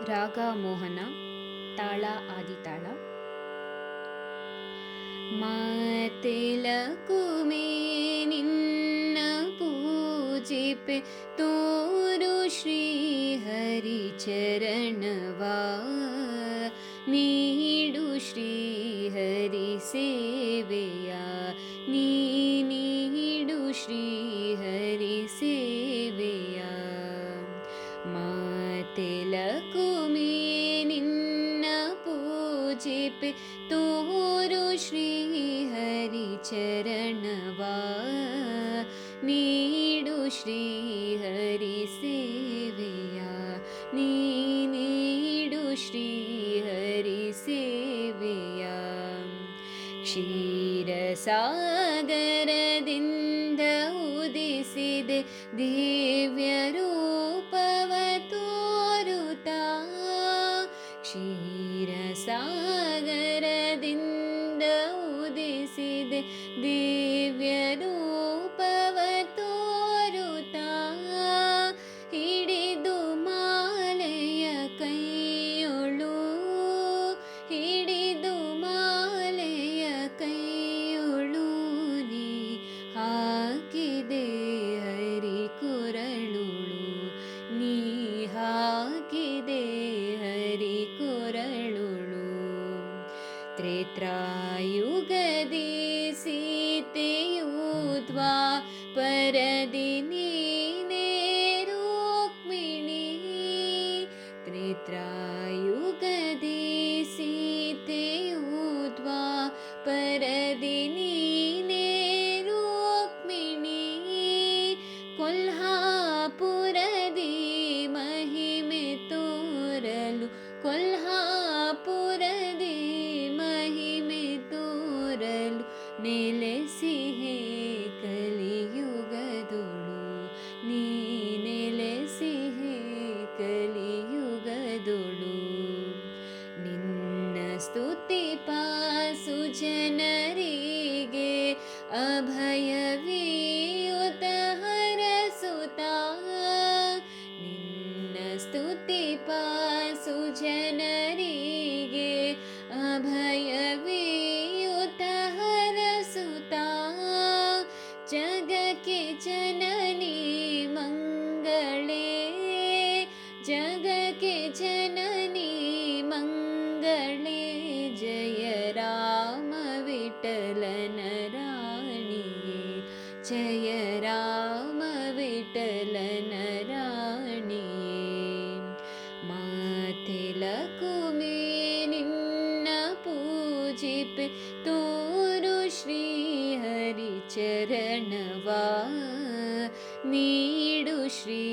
ರಾಗ ಮೋಹನ, ತಾಳ ಆದಿತಾಳ. ಮಾತೆಲಕುಮೆ ನಿನ್ನ ಪೂಜಿಪೆ ತೋರು ಶ್ರೀ ಹರಿ ಚರಣವಾ, ನೀಡು ಶ್ರೀ ಹರಿ ಸೇವೆಯ, ನೀಡು ಶ್ರೀ ಹರಿ ಸೇವೆಯ. ಮಾತೆಲಕುಮೆ ನಿನ್ನ ಪೂಜಿಪೆ ತೋರು ಶ್ರೀ ಹರಿ ಚರಣವಾ, ನೀಡು ಶ್ರೀ ಹರಿ ಸೇವೆಯ, ನೀಡು ಶ್ರೀ ಹರಿ ಸೇವೆಯ. ಕ್ಷೀರಸಾಗರದಿಂದ ಉದಿಸಿದೆ ದಿವ್ಯ ರೂಪವ ತೋರುತ್ತಾ, ಕ್ಷೀರಸಾಗರದಿಂದ ಉದಿಸಿದೆ ದಿವ್ಯ ರೂಪವ ತೋರುತ್ತಾ, ಹಿಡಿದು ಮಾಲೆಯ ಕೈಯೊಳು, ಹಿಡಿದು ಮಾಲೆಯ ಕೈಯೊಳು ನೀ ಹಾಕಿದೆ ಹರಿ ಕೊರಳುಳು, ನೀ ಹಾಕಿದೆ ಹರಿ ಕೊರಳುಳು. ತ್ರೇತಾಯುಗದಿ ಸೀತೆಯು ದ್ವಾಪರದಿ ನೀನೇ ರುಕ್ಮಿಣಿ, ತ್ರೇತಾಯುಗದಿ ಸೀತೆಯು ದ್ವಾಪರದಿ ನೀನೇ ರುಕ್ಮಿಣಿ, ಕೊಲ್ಹಾಪುರದಿ ಮಹಿಮೆ ತೋರಲು, ಕೊಲ್ಹಾಪುರದಿ ಮಹಿಮೆ ತೋರಲು ನೆಲೆಸಿಹೆ ಕಲಿಯುಗದೊಳು, ನೀ ನೆಲೆಸಿಹೆ ಕಲಿಯುಗದೊಳು. ನಿನ್ನ ಸ್ತುತಿಪಾಸು ಜನರಿಗೆ ಅಭಯವೀಯುತ ಹರಸುತ್ತಾ, ನಿನ್ನ ಸ್ತುತಿಪಾಸು ಜನರಿಗೆ ಅಭಯವೀಯುತ ಹರಸುತ್ತಾ, ಜಗಕ್ಕೆ ಜನನಿ ಮಂಗಳೇ, ಜಗಕ್ಕೆ ಜನನಿ ಮಂಗಳೇ, ಜಯ ರಾಮ ವಿಠಲನ ರಾಣಿಯೇ, ಜಯ ರಾಮ ವಿಠಲನ ರಾಣಿಯೇ. ಮಾತೆಲಕುಮೆ ನಿನ್ನ ಪೂಜಿಪೆ ತೋರು ಶ್ರೀ ಹರಿ ಚರಣವಾ, ನೀಡು ಶ್ರೀ